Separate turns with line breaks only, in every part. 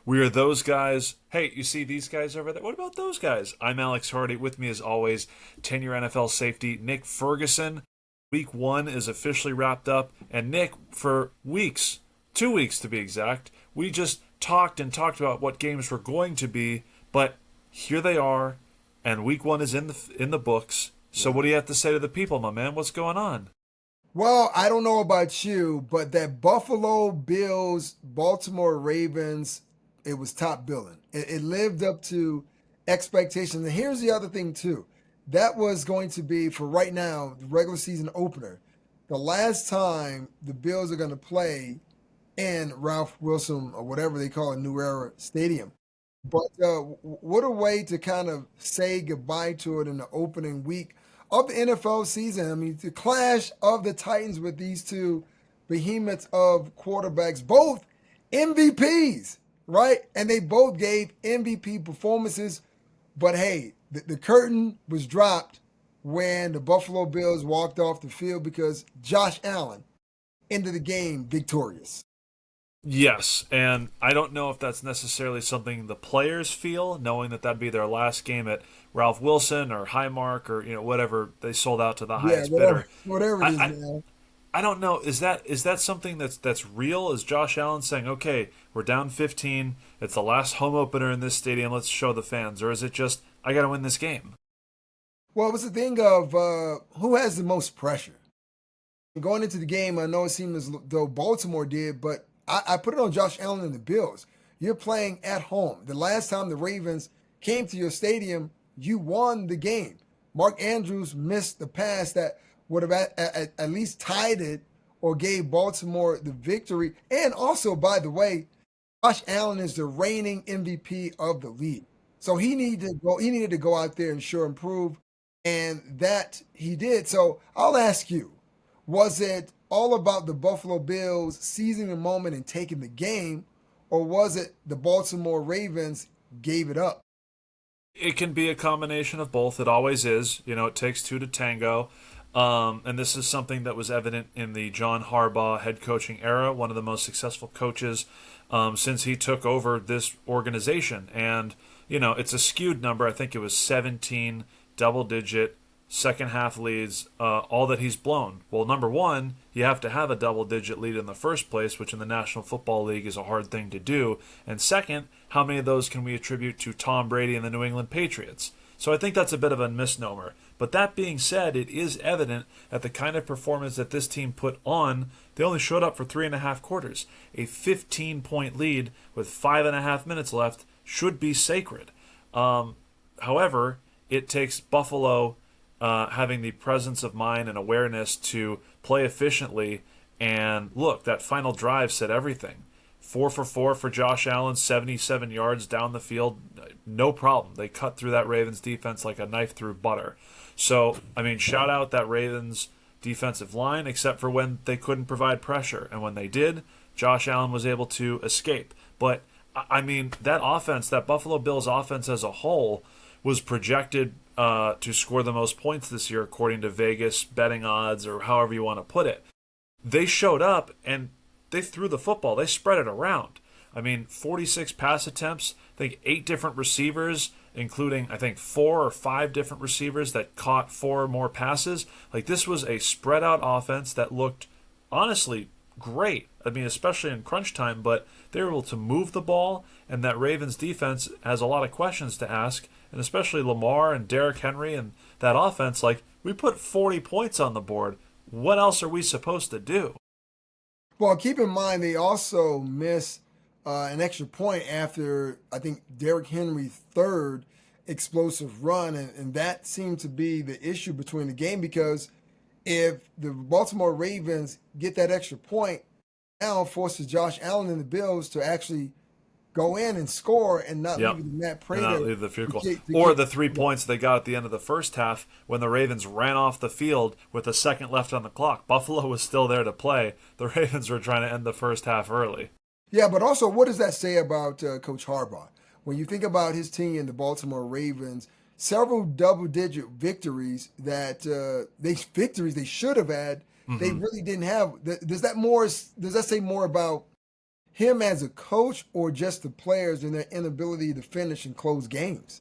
We are those guys. Hey, you see these guys over there? What about those guys? I'm Alex Hardy. With me, as always, 10-year NFL safety Nick Ferguson. Week one is officially wrapped up. And Nick, for weeks, 2 weeks to be exact, we just talked and talked about what games were going to be. But here they are, and week one is in the books. So
Yeah.
what do you have to say to the people, my man? What's going on?
Well, I don't know about you, but that Buffalo Bills, Baltimore Ravens, it was top billing. It lived up to expectations. And here's the other thing, too. That was going to be, for right now, the regular season opener. The last time the Bills are going to play in Ralph Wilson or whatever they call it, New Era Stadium. But what a way to kind of say goodbye to it in the opening week of the NFL season. I mean, the clash of the Titans with these two behemoths of quarterbacks, both MVPs, right? And they both gave MVP performances. But hey, the curtain was dropped when the Buffalo Bills walked off the field because Josh Allen ended the game victorious.
Yes, and I don't know if that's necessarily something the players feel, knowing that that'd be their last game at Ralph Wilson or Highmark or whatever they sold out to the
Yeah,
highest bidder.
whatever it is
I,
now.
I don't know. Is that something that's real? Is Josh Allen saying, "Okay, we're down 15. It's the last home opener in this stadium. Let's show the fans," or is it just I got to win this game?
Well, it was the thing of who has the most pressure. Going into the game, I know it seemed as though Baltimore did, but I put it on Josh Allen and the Bills. You're playing at home. The last time the Ravens came to your stadium, you won the game. Mark Andrews missed the pass that would have at least tied it or gave Baltimore the victory. And also, by the way, Josh Allen is the reigning MVP of the league. So he needed to go, he needed to go out there and sure improve. And that he did. So I'll ask you, was it all about the Buffalo Bills seizing the moment and taking the game, or was it the Baltimore Ravens gave it up?
It can be a combination of both. It always is. It takes two to tango. And this is something that was evident in the John Harbaugh head coaching era, one of the most successful coaches since he took over this organization. And, it's a skewed number. I think it was 17 double digit second half leads, all that he's blown. Well, number one, you have to have a double digit lead in the first place, which in the National Football League is a hard thing to do. And second, how many of those can we attribute to Tom Brady and the New England Patriots? So I think that's a bit of a misnomer. But that being said, it is evident that the kind of performance that this team put on, they only showed up for 3.5 quarters. A 15-point lead with 5.5 minutes left should be sacred. However, it takes Buffalo having the presence of mind and awareness to play efficiently. And look, that final drive said everything. 4 for 4 for Josh Allen, 77 yards down the field, no problem. They cut through that Ravens defense like a knife through butter. So, I mean, shout out that Ravens defensive line, except for when they couldn't provide pressure. And when they did, Josh Allen was able to escape. But, I mean, that offense, that Buffalo Bills offense as a whole, was projected to score the most points this year, according to Vegas betting odds or however you want to put it. They showed up and they threw the football. They spread it around. I mean, 46 pass attempts. I think 8 different receivers, including I think 4 or 5 different receivers that caught 4 or more passes. Like this was a spread out offense that looked honestly great. I mean, especially in crunch time, but they were able to move the ball, and that Ravens defense has a lot of questions to ask, and especially Lamar and Derrick Henry and that offense. Like, we put 40 points on the board. What else are we supposed to do?
Well, keep in mind they also missed an extra point after I think Derrick Henry's third explosive run, and that seemed to be the issue between the game because if the Baltimore Ravens get that extra point, now forces Josh Allen and the Bills to actually go in and score and not leave
Yep.
it to Matt
And not
Prater
leave the field
to
goal.
kick.
Or the 3 points they got at the end of the first half when the Ravens ran off the field with a second left on the clock. Buffalo was still there to play. The Ravens were trying to end the first half early.
Yeah, but also, what does that say about Coach Harbaugh? When you think about his team and the Baltimore Ravens, several double-digit victories that they should have had, they
Mm-hmm.
really didn't have. Does that say more about him as a coach or just the players and their inability to finish and close games?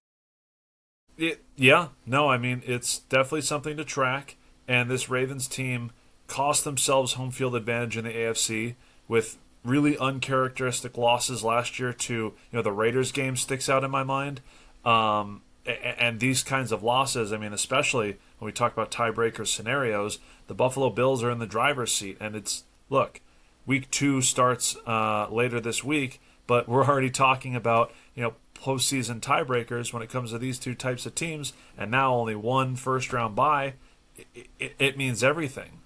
Yeah, no, I mean, it's definitely something to track. And this Ravens team cost themselves home field advantage in the AFC with really uncharacteristic losses last year to, the Raiders game sticks out in my mind. And these kinds of losses, I mean, especially when we talk about tiebreaker scenarios, the Buffalo Bills are in the driver's seat. And look, week 2 starts later this week, but we're already talking about, postseason tiebreakers when it comes to these two types of teams, and now only one first round bye. It means everything.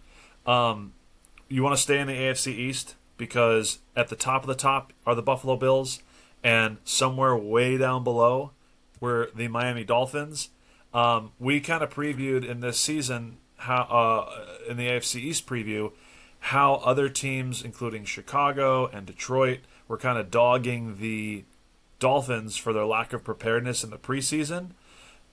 You want to stay in the AFC East because at the top of the top are the Buffalo Bills, and somewhere way down below were the Miami Dolphins. We kind of previewed in this season how in the AFC East preview how other teams, including Chicago and Detroit, were kind of dogging the Dolphins for their lack of preparedness in the preseason.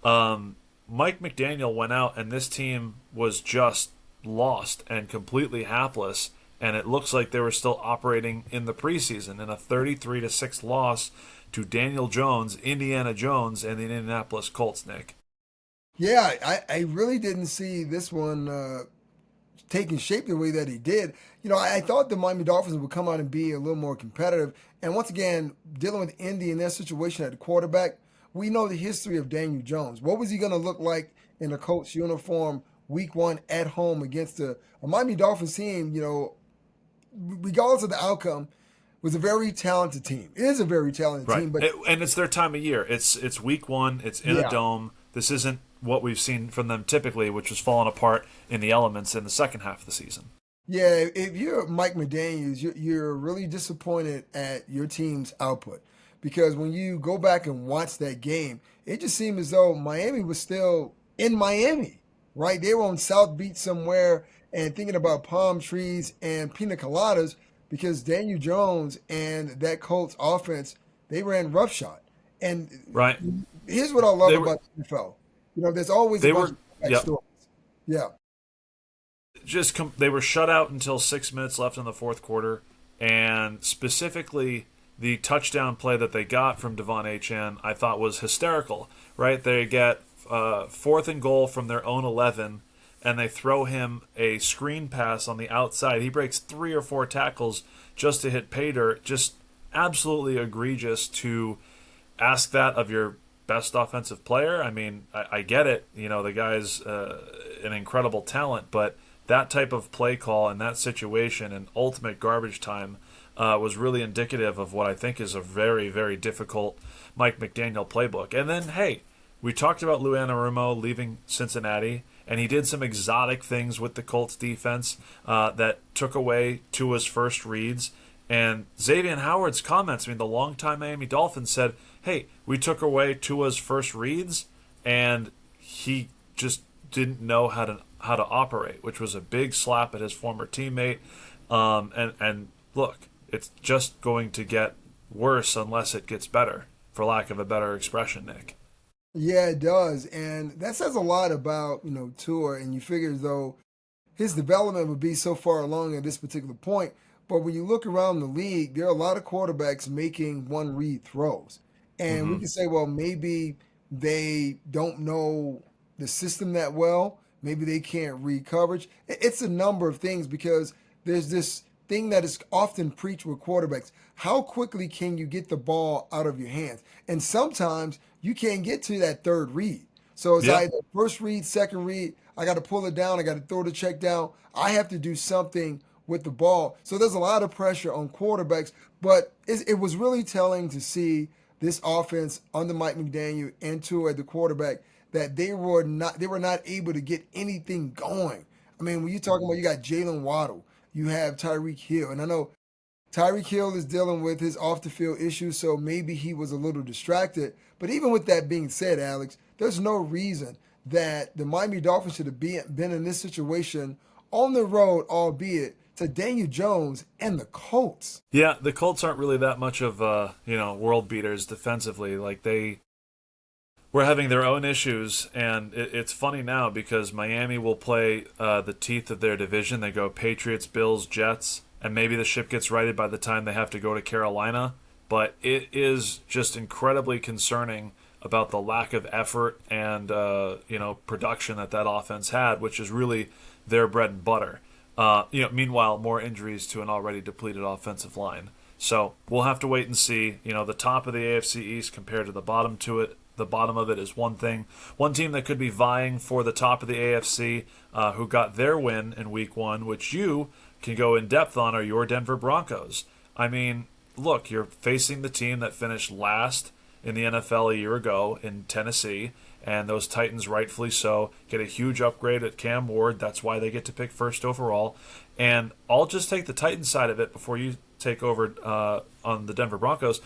Mike McDaniel went out, and this team was just lost and completely hapless. And it looks like they were still operating in the preseason in a 33-6 loss to Daniel Jones, Indiana Jones, and the Indianapolis Colts. Nick.
Yeah, I really didn't see this one taking shape the way that he did. I thought the Miami Dolphins would come out and be a little more competitive. And once again, dealing with Indy and their situation at the quarterback, we know the history of Daniel Jones. What was he going to look like in a Colts uniform week 1 at home against a Miami Dolphins team, regardless of the outcome, was a very talented team. It is a very talented
Right.
team, but
And it's their time of year. It's week 1. It's in a
yeah.
dome. This isn't what we've seen from them typically, which was falling apart in the elements in the second half of the season.
Yeah, if you're Mike McDaniels, you're really disappointed at your team's output because when you go back and watch that game, it just seemed as though Miami was still in Miami, right? They were on South Beach somewhere and thinking about palm trees and pina coladas because Daniel Jones and that Colts offense, they ran roughshod.
Right.
And here's what I love
They were
about the NFL. There's always a
they
bunch
were
of
yep.
backstories. Yeah.
They were shut out until 6 minutes left in the fourth quarter, and specifically the touchdown play that they got from Devon Achane I thought was hysterical. Right, they get 4th and goal from their own 11, and they throw him a screen pass on the outside. He breaks 3 or 4 tackles just to hit pay dirt. Just absolutely egregious to ask that of your best offensive player. I mean, I get it. The guy's an incredible talent, but that type of play call in that situation and ultimate garbage time was really indicative of what I think is a very, very difficult Mike McDaniel playbook. And then, hey, we talked about Lou Anarumo leaving Cincinnati, and he did some exotic things with the Colts defense that took away Tua's first reads. And Xavier Howard's comments, I mean, the longtime Miami Dolphins said, hey, we took away Tua's first reads, and he just didn't know how to operate, which was a big slap at his former teammate. And look, it's just going to get worse unless it gets better, for lack of a better expression, Nick.
Yeah, it does. And that says a lot about, Tua. And you figure as though his development would be so far along at this particular point. But when you look around the league, there are a lot of quarterbacks making one read throws. And we
Mm-hmm.
can say, well, maybe they don't know the system that well. Maybe they can't read coverage. It's a number of things because there's this thing that is often preached with quarterbacks. How quickly can you get the ball out of your hands? And sometimes you can't get to that third read. So it's
Yeah.
either first read, second read. I got to pull it down. I got to throw the check down. I have to do something with the ball. So there's a lot of pressure on quarterbacks. But it was really telling to see this offense under Mike McDaniel and Tua at the quarterback that they were not able to get anything going. I mean, when you're talking about you got Jalen Waddle, you have Tyreek Hill, and I know Tyreek Hill is dealing with his off the field issues, so maybe he was a little distracted. But even with that being said, Alex, there's no reason that the Miami Dolphins should have been in this situation on the road, albeit to Daniel Jones and the Colts.
Yeah, the Colts aren't really that much of world beaters defensively. Like they were having their own issues, and it's funny now because Miami will play the teeth of their division. They go Patriots, Bills, Jets, and maybe the ship gets righted by the time they have to go to Carolina. But it is just incredibly concerning about the lack of effort and production that offense had, which is really their bread and butter. Meanwhile, more injuries to an already depleted offensive line. So we'll have to wait and see. The top of the AFC East compared to the bottom to it. The bottom of it is one thing. One team that could be vying for the top of the AFC, who got their win in Week 1, which you can go in depth on, are your Denver Broncos. I mean, look, you're facing the team that finished last in the NFL a year ago in Tennessee, and those Titans, rightfully so, get a huge upgrade at Cam Ward. That's why they get to pick first overall. And I'll just take the Titans side of it before you take over on the Denver Broncos.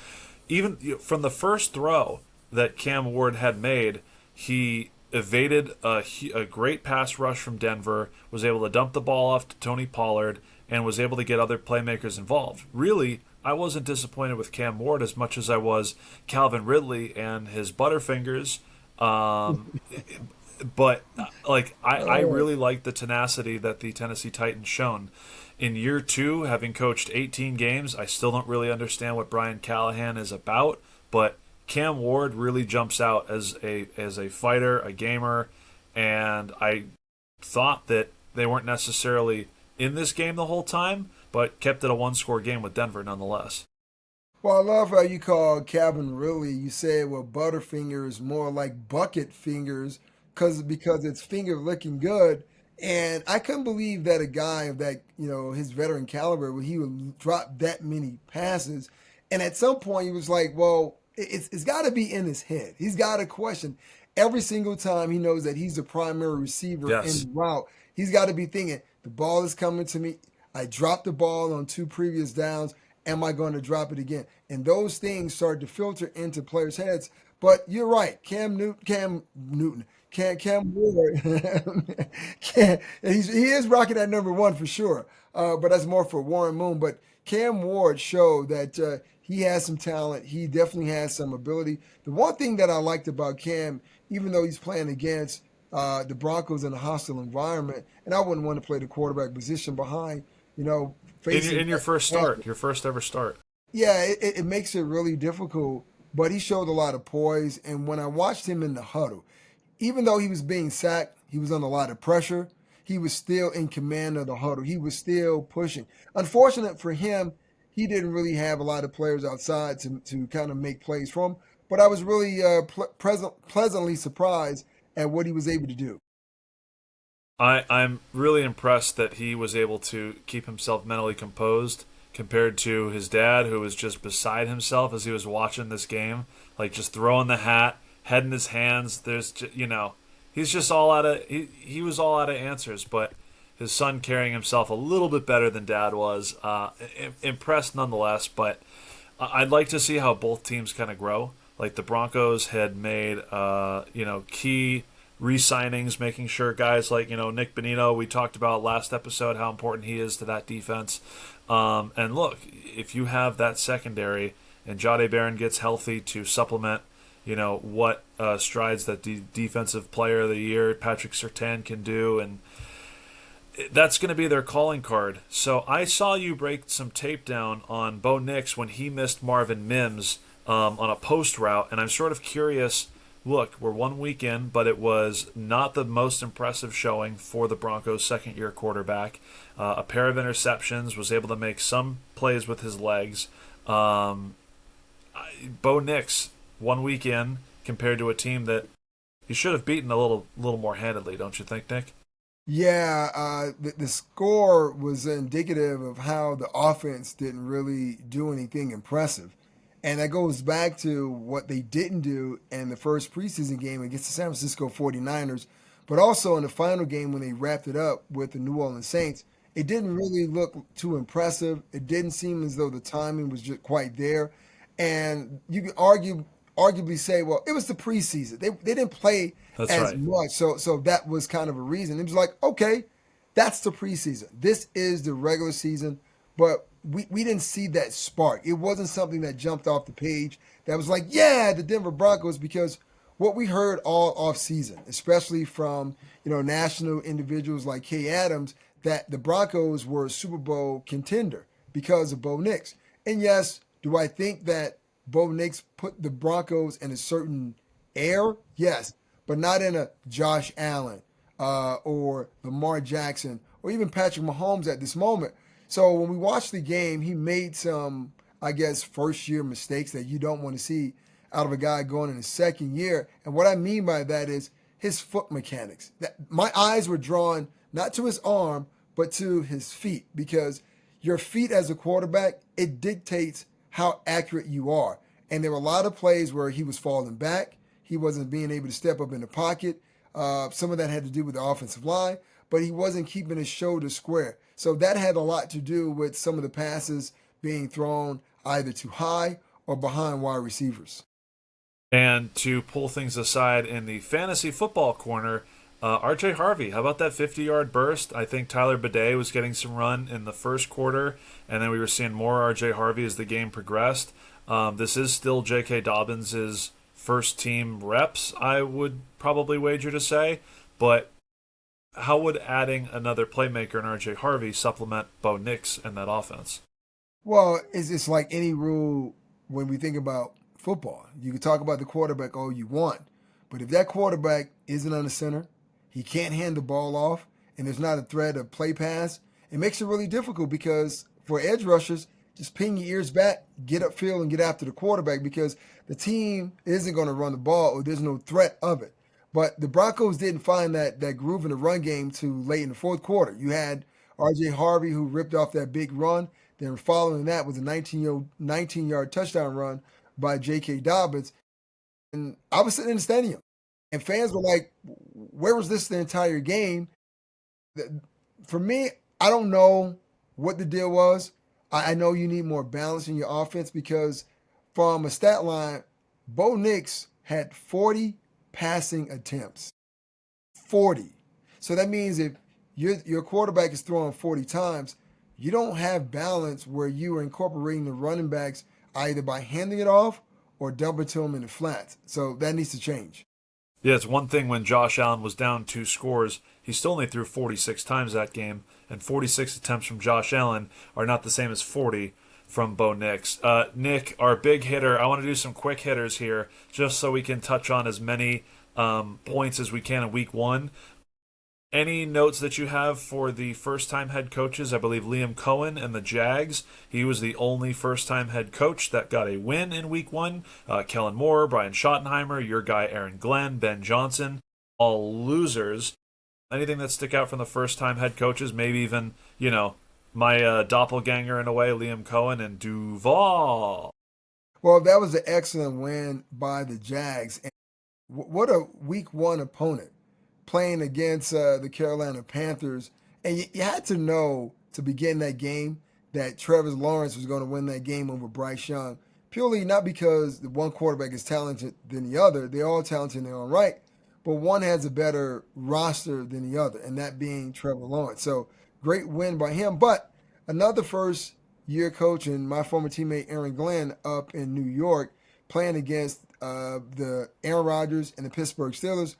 Even from the first throw that Cam Ward had made, he evaded a great pass rush from Denver, was able to dump the ball off to Tony Pollard, and was able to get other playmakers involved. Really, I wasn't disappointed with Cam Ward as much as I was Calvin Ridley and his Butterfingers. But I
Oh,
really like the tenacity that the Tennessee Titans shown. In year 2, having coached 18 games, I still don't really understand what Brian Callahan is about, but Cam Ward really jumps out as a fighter, a gamer, and I thought that they weren't necessarily in this game the whole time, but kept it a one-score game with Denver nonetheless.
well, I love how you call Calvin Ridley. You said, well, Butterfinger is more like bucket fingers because it's finger looking good. And I couldn't believe that a guy of that, his veteran caliber, where he would drop that many passes. And at some point, he was like, well, it's got to be in his head. He's got to question every single time he knows that he's the primary receiver in
Yes.
the route. He's got to be thinking, the ball is coming to me. I dropped the ball on 2 previous downs. Am I going to drop it again? And those things start to filter into players' heads. But you're right, Cam Ward, he is rocking at number 1 for sure. But that's more for Warren Moon. But Cam Ward showed that he has some talent. He definitely has some ability. The one thing that I liked about Cam, even though he's playing against the Broncos in a hostile environment, and I wouldn't want to play the quarterback position behind,
In
facing
your first
that.
start, your first ever start.
Yeah, it makes it really difficult, but he showed a lot of poise. And when I watched him in the huddle, even though he was being sacked, he was under a lot of pressure. He was still in command of the huddle. He was still pushing. Unfortunate for him, he didn't really have a lot of players outside to kind of make plays from. But I was really pleasantly surprised at what he was able to do.
I'm really impressed that he was able to keep himself mentally composed compared to his dad, who was just beside himself as he was watching this game, like just throwing the hat, head in his hands. He's just all out of he was all out of answers. But his son carrying himself a little bit better than dad was. Impressed nonetheless, but I'd like to see how both teams kind of grow. Like the Broncos had made, key re-signings, making sure guys like Nick Bonito. We talked about last episode how important he is to that defense. And look, if you have that secondary and Jade Barron gets healthy to supplement, what strides that defensive player of the year Patrick Surtain can do, and that's going to be their calling card. So I saw you break some tape down on Bo Nix when he missed Marvin Mims on a post route, and I'm sort of curious. Look, we're 1 week in, but it was not the most impressive showing for the Broncos' second-year quarterback. A pair of interceptions, was able to make some plays with his legs. Bo Nix, 1 week in, compared to a team that he should have beaten a little more handedly, don't you think, Nick?
Yeah, the score was indicative of how the offense didn't really do anything impressive. And that goes back to what they didn't do in the first preseason game against the San Francisco 49ers, but also in the final game when they wrapped it up with the New Orleans Saints. It didn't really look too impressive. It didn't seem as though the timing was just quite there. And you could arguably say, well, it was the preseason. They didn't play
That's
as
right.
much. So that was kind of a reason. It was like, okay, that's the preseason. This is the regular season. But we didn't see that spark. It wasn't something that jumped off the page that was like, yeah, the Denver Broncos, because what we heard all off season, especially from national individuals like Kay Adams, that the Broncos were a Super Bowl contender because of Bo Nix. And yes, do I think that Bo Nix put the Broncos in a certain air? Yes, but not in a Josh Allen or Lamar Jackson or even Patrick Mahomes at this moment. So when we watched the game, he made some, I guess, first year mistakes that you don't want to see out of a guy going in his second year. And what I mean by that is his foot mechanics. My eyes were drawn not to his arm, but to his feet, because your feet as a quarterback, it dictates how accurate you are. And there were a lot of plays where he was falling back. He wasn't being able to step up in the pocket. Some of that had to do with the offensive line, but he wasn't keeping his shoulders square. So that had a lot to do with some of the passes being thrown either too high or behind wide receivers.
And to pull things aside in the fantasy football corner, RJ Harvey, how about that 50-yard burst? I think Tyler Bidet was getting some run in the first quarter, and then we were seeing more RJ Harvey as the game progressed. This is still J.K. Dobbins' first team reps, I would probably wager to say, but how would adding another playmaker in RJ Harvey supplement Bo Nix in that offense?
Well, it's like any rule when we think about football. You can talk about the quarterback all you want, but if that quarterback isn't on the center, he can't hand the ball off, and there's not a threat of play pass, it makes it really difficult because for edge rushers, just pin your ears back, get upfield, and get after the quarterback because the team isn't going to run the ball or there's no threat of it. But the Broncos didn't find that groove in the run game too late in the fourth quarter. You had R.J. Harvey who ripped off that big run. Then following that was a 19-yard touchdown run by J.K. Dobbins. And I was sitting in the stadium, and fans were like, where was this the entire game? For me, I don't know what the deal was. I know you need more balance in your offense because from a stat line, Bo Nix had 40 passing attempts. 40. So that means if your quarterback is throwing 40 times, you don't have balance where you are incorporating the running backs either by handing it off or dumping to them in the flats. So that needs to change.
Yeah, it's one thing when Josh Allen was down 2 scores, he still only threw 46 times that game, and 46 attempts from Josh Allen are not the same as 40 from Bo Nix. Nick, our big hitter, I want to do some quick hitters here just so we can touch on as many points as we can in week one. Any notes that you have for the first-time head coaches? I believe Liam Cohen and the Jags. He was the only first-time head coach that got a win in Week 1. Kellen Moore, Brian Schottenheimer, your guy Aaron Glenn, Ben Johnson, all losers. Anything that stick out from the first-time head coaches? Maybe even, my doppelganger in a way, Liam Cohen and Duval.
Well, that was an excellent win by the Jags. And what a Week 1 opponent playing against the Carolina Panthers. And you had to know to begin that game that Trevor Lawrence was going to win that game over Bryce Young, purely not because the one quarterback is talented than the other. They're all talented in their own right, but one has a better roster than the other, and that being Trevor Lawrence. So great win by him. But another first-year coach and my former teammate Aaron Glenn up in New York playing against the Aaron Rodgers and the Pittsburgh Steelers,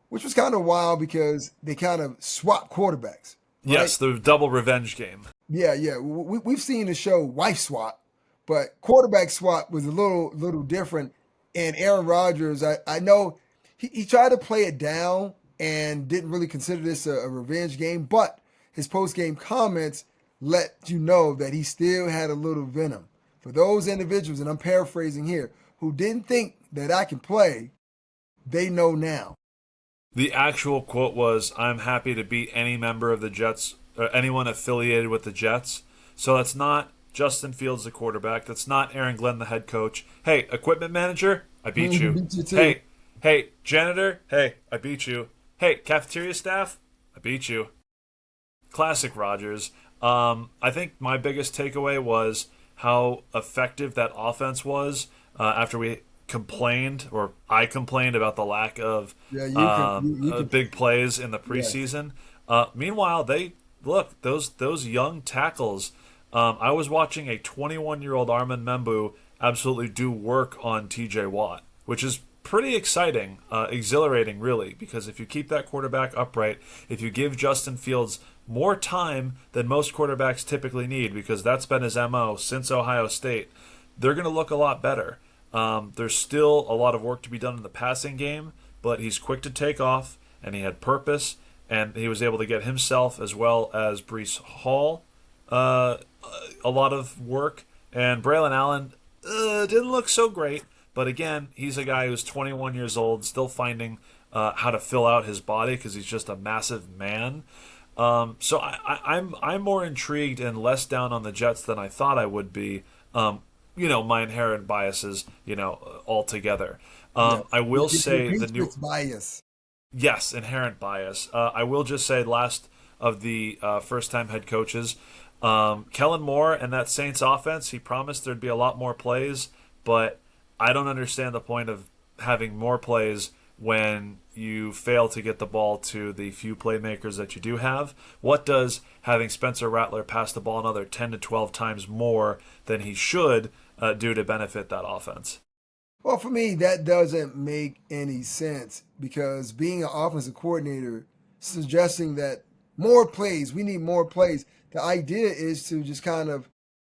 which was kind of wild because they kind of swapped quarterbacks. Right?
Yes, the double revenge game.
Yeah. We've seen the show Wife Swap, but quarterback swap was a little different. And Aaron Rodgers, I know he tried to play it down and didn't really consider this a revenge game, but his post-game comments let you know that he still had a little venom. For those individuals, and I'm paraphrasing here, who didn't think that I can play, they know now.
The actual quote was, "I'm happy to beat any member of the Jets, or anyone affiliated with the Jets." So that's not Justin Fields, the quarterback. That's not Aaron Glenn, the head coach. Hey, equipment manager, I beat you.
Beat you too.
Hey, janitor, hey, I beat you. Hey, cafeteria staff, I beat you. Classic Rodgers. I think my biggest takeaway was how effective that offense was after we complained, or I complained about the lack of big plays in the preseason. Meanwhile, those young tackles. I was watching a 21-year-old Armand Membu absolutely do work on T.J. Watt, which is pretty exciting, exhilarating, really, because if you keep that quarterback upright, if you give Justin Fields more time than most quarterbacks typically need, because that's been his MO since Ohio State, they're going to look a lot better. There's still a lot of work to be done in the passing game, but he's quick to take off, and he had purpose, and he was able to get himself as well as Brees Hall uh, a lot of work. And Braylon Allen didn't look so great, but again, he's a guy who's 21 years old, still finding how to fill out his body because he's just a massive man. So I'm more intrigued and less down on the Jets than I thought I would be. My inherent biases, altogether.
Yeah,
I will
your
say the new
Patriots bias.
Yes, inherent bias. I will just say, last of the first-time head coaches, Kellen Moore and that Saints offense. He promised there'd be a lot more plays, but I don't understand the point of having more plays when you fail to get the ball to the few playmakers that you do have. What does having Spencer Rattler pass the ball another 10 to 12 times more than he should do to benefit that offense?
Well, for me, that doesn't make any sense because being an offensive coordinator, suggesting that more plays, we need more plays. The idea is to just kind of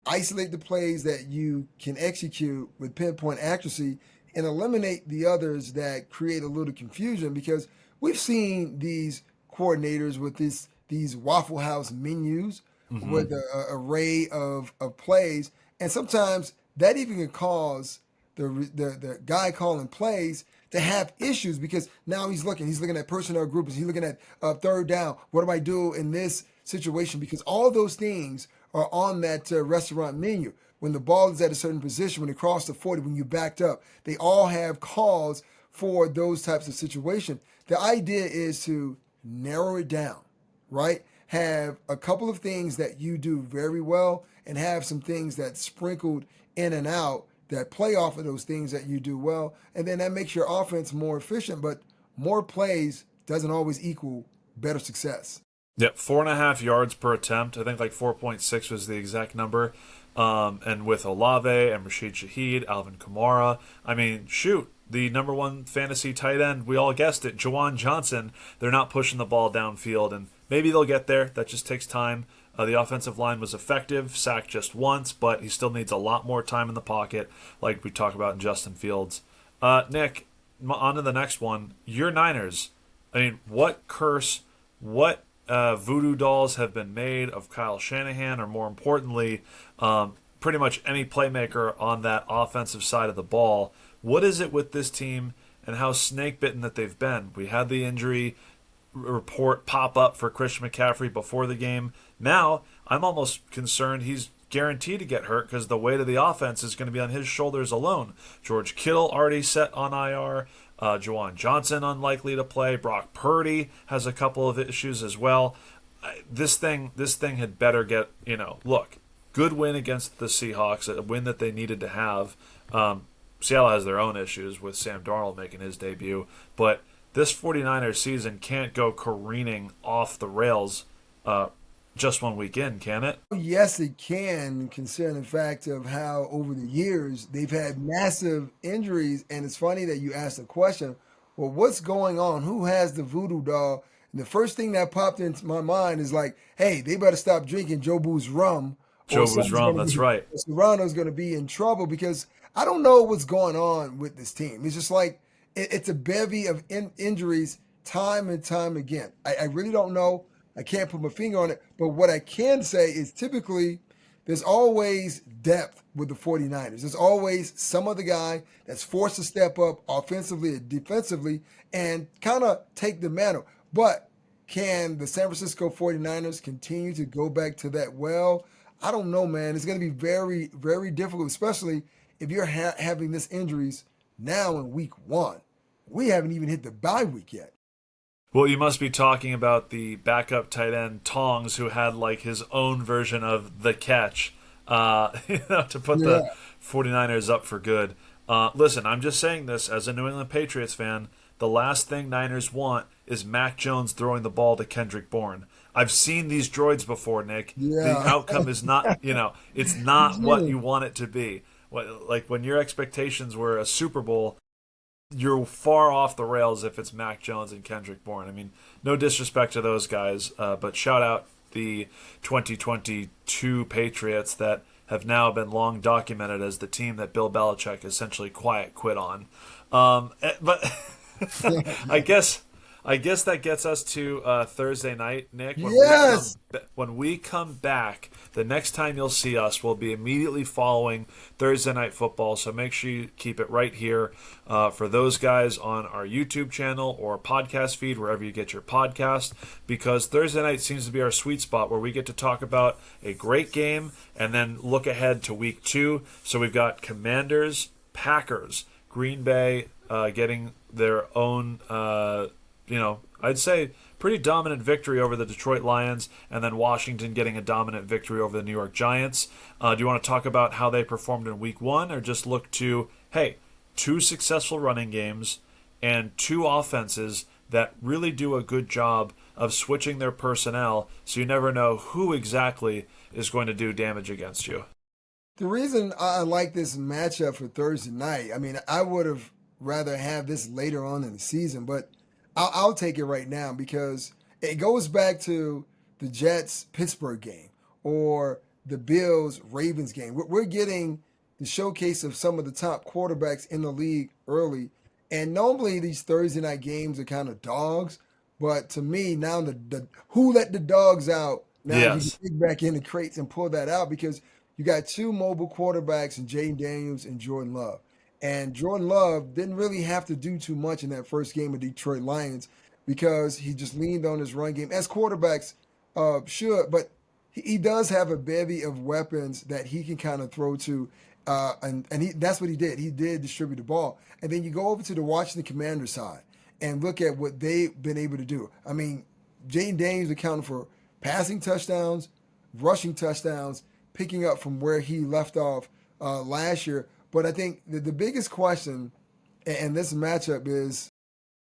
isolate the plays that you can execute with pinpoint accuracy and eliminate the others that create a little confusion because we've seen these coordinators with these Waffle House menus
Mm-hmm.
with an array of plays, and sometimes that even can cause the guy calling plays to have issues because now he's looking at personnel groups, he's looking at third down. What do I do in this situation? Because all those things are on that restaurant menu. When the ball is at a certain position, when it crossed the 40, when you backed up, they all have calls for those types of situations. The idea is to narrow it down, right? Have a couple of things that you do very well and have some things that sprinkled in and out that play off of those things that you do well. And then that makes your offense more efficient, but more plays doesn't always equal better success.
Yep, 4.5 yards per attempt. I think like 4.6 was the exact number. And with Olave and Rashid Shaheed, Alvin Kamara, I mean, shoot, the number one fantasy tight end, we all guessed it, Jawan Johnson. They're not pushing the ball downfield, and maybe they'll get there. That just takes time. The offensive line was effective, sacked just once, but he still needs a lot more time in the pocket, like we talked about in Justin Fields. Nick, on to the next one. Your Niners. I mean, what curse, what voodoo dolls have been made of Kyle Shanahan, or more importantly, pretty much any playmaker on that offensive side of the ball? What is it with this team and how snake bitten that they've been? We had the injury report pop up for Christian McCaffrey before the game. Now, I'm almost concerned he's guaranteed to get hurt because the weight of the offense is going to be on his shoulders alone. George Kittle already set on IR. Jawan Johnson unlikely to play. Brock Purdy has a couple of issues as well. This thing had better get, look, good win against the Seahawks, a win that they needed to have. Seattle has their own issues with Sam Darnold making his debut, but this 49ers season can't go careening off the rails just one weekend, can it?
Yes, it can, considering the fact of how over the years they've had massive injuries. And it's funny that you asked the question, well, what's going on? Who has the voodoo doll? And the first thing that popped into my mind is like, hey, they better stop drinking Jobu's rum or
Joe was wrong. That's right.
Serrano's going to be in trouble because I don't know what's going on with this team. It's just like it's a bevy of injuries time and time again. I really don't know. I can't put my finger on it. But what I can say is typically there's always depth with the 49ers. There's always some other guy that's forced to step up offensively or defensively and kind of take the mantle. But can the San Francisco 49ers continue to go back to that well? I don't know, man. It's going to be very, very difficult, especially if you're having this injuries now in week one. We haven't even hit the bye week yet.
Well, you must be talking about the backup tight end Tongs, who had like his own version of the catch, to put
Yeah.
the 49ers up for good. Listen, I'm just saying this as a New England Patriots fan. The last thing Niners want is Mac Jones throwing the ball to Kendrick Bourne. I've seen these droids before, Nick. The
Yeah.
outcome is not, it's not what
Yeah.
you want it to be. Like when your expectations were a Super Bowl, you're far off the rails if it's Mac Jones and Kendrick Bourne. I mean, no disrespect to those guys, but shout out the 2022 Patriots that have now been long documented as the team that Bill Belichick essentially quiet quit on. But I guess I guess that gets us to Thursday night, Nick.
Yes.
When we come back, the next time you'll see us will be immediately following Thursday night football. So make sure you keep it right here for those guys on our YouTube channel or podcast feed, wherever you get your podcast, because Thursday night seems to be our sweet spot where we get to talk about a great game and then look ahead to week 2. So we've got Commanders, Packers, Green Bay getting their own. I'd say pretty dominant victory over the Detroit Lions, and then Washington getting a dominant victory over the New York Giants. Do you want to talk about how they performed in week 1, or just look to, hey, 2 successful running games and 2 offenses that really do a good job of switching their personnel, so you never know who exactly is going to do damage against you?
The reason I like this matchup for Thursday night, I mean, I would have rather have this later on in the season, but I'll take it right now because it goes back to the Jets Pittsburgh game or the Bills Ravens game. We're getting the showcase of some of the top quarterbacks in the league early. And normally these Thursday night games are kind of dogs. But to me, now the who let the dogs out, now you can
Yes.
dig back in the crates and pull that out because you got 2 mobile quarterbacks in Jaden Daniels and Jordan Love. And Jordan Love didn't really have to do too much in that first game of Detroit Lions because he just leaned on his run game, as quarterbacks should. But he does have a bevy of weapons that he can kind of throw to, that's what he did. He did distribute the ball. And then you go over to the Washington Commander side and look at what they've been able to do. I mean, Jaden Daniels accounted for passing touchdowns, rushing touchdowns, picking up from where he left off last year. But I think the biggest question in this matchup is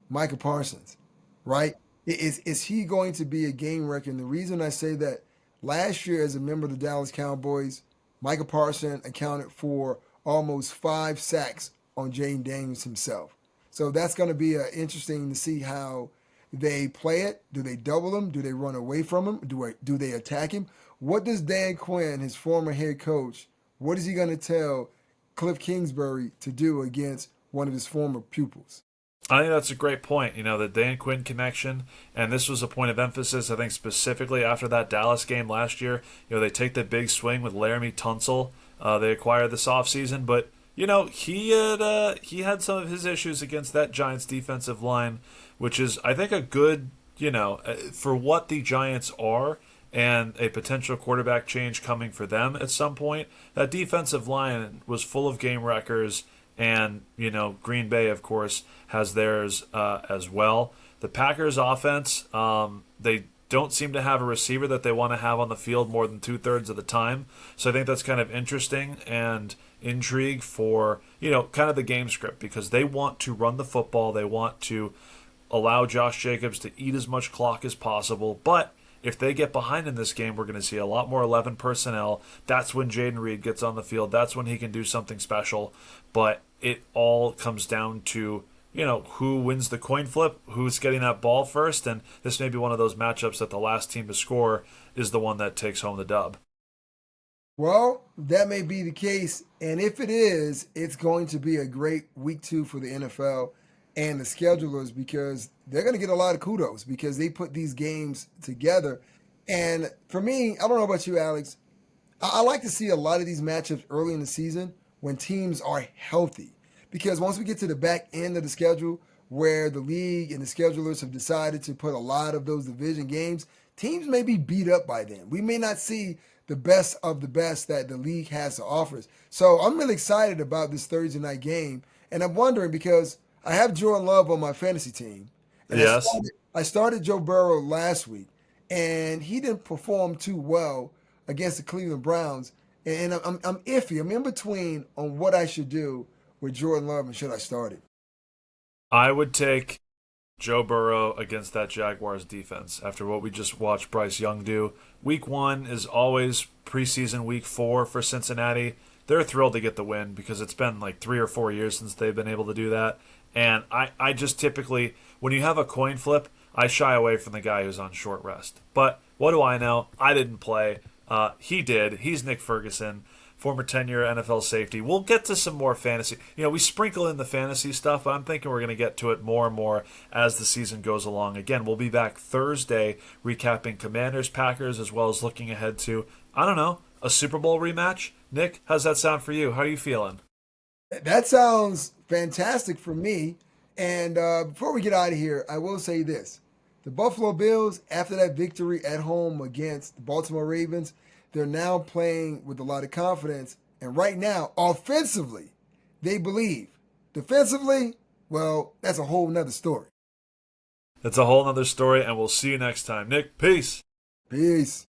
Micah Parsons, right? Is he going to be a game wrecker? And the reason I say that, last year as a member of the Dallas Cowboys, Micah Parsons accounted for almost 5 sacks on Jaden Daniels himself. So that's going to be interesting to see how they play it. Do they double him? Do they run away from him? Do they attack him? What does Dan Quinn, his former head coach, what is he going to tell Cliff Kingsbury to do against one of his former pupils?
I think that's a great point. The Dan Quinn connection, and this was a point of emphasis, I think, specifically after that Dallas game last year. They take the big swing with Laramie Tunsil. They acquired this offseason, but he had some of his issues against that Giants defensive line, which is, I think, a good, for what the Giants are and a potential quarterback change coming for them at some point. That defensive line was full of game wreckers, and Green Bay, of course, has theirs as well. The Packers offense, they don't seem to have a receiver that they want to have on the field more than 2/3 of the time. So I think that's kind of interesting and intrigue for, kind of the game script, because they want to run the football. They want to allow Josh Jacobs to eat as much clock as possible. But if they get behind in this game, we're going to see a lot more 11 personnel. That's when Jaden Reed gets on the field. That's when he can do something special. But it all comes down to, who wins the coin flip, who's getting that ball first. And this may be one of those matchups that the last team to score is the one that takes home the dub.
Well, that may be the case. And if it is, it's going to be a great week 2 for the NFL and the schedulers, because they're going to get a lot of kudos because they put these games together. And for me, I don't know about you, Alex, I like to see a lot of these matchups early in the season when teams are healthy. Because once we get to the back end of the schedule, where the league and the schedulers have decided to put a lot of those division games, teams may be beat up by then. We may not see the best of the best that the league has to offer. So I'm really excited about this Thursday night game. And I'm wondering, because I have Jordan Love on my fantasy team. And
Yes.
I started Joe Burrow last week, and he didn't perform too well against the Cleveland Browns. And I'm iffy. I'm in between on what I should do with Jordan Love and should I start it.
I would take Joe Burrow against that Jaguars defense after what we just watched Bryce Young do. Week 1 is always preseason week 4 for Cincinnati. They're thrilled to get the win because it's been like 3 or 4 years since they've been able to do that. And I just typically, when you have a coin flip, I shy away from the guy who's on short rest. But What do I know? I didn't play. He did. He's Nick Ferguson, former 10-year NFL safety. We'll get to some more fantasy. We sprinkle in the fantasy stuff, but I'm thinking we're going to get to it more and more as the season goes along. Again, we'll be back Thursday recapping Commanders, Packers, as well as looking ahead to, I don't know, a Super Bowl rematch. Nick, how's that sound for you? How are you feeling?
That sounds fantastic for me. And before we get out of here, I will say this. The Buffalo Bills, after that victory at home against the Baltimore Ravens, they're now playing with a lot of confidence. And right now, offensively, they believe. Defensively, well, that's a whole nother story.
It's a whole nother story, and we'll see you next time. Nick, peace.
Peace.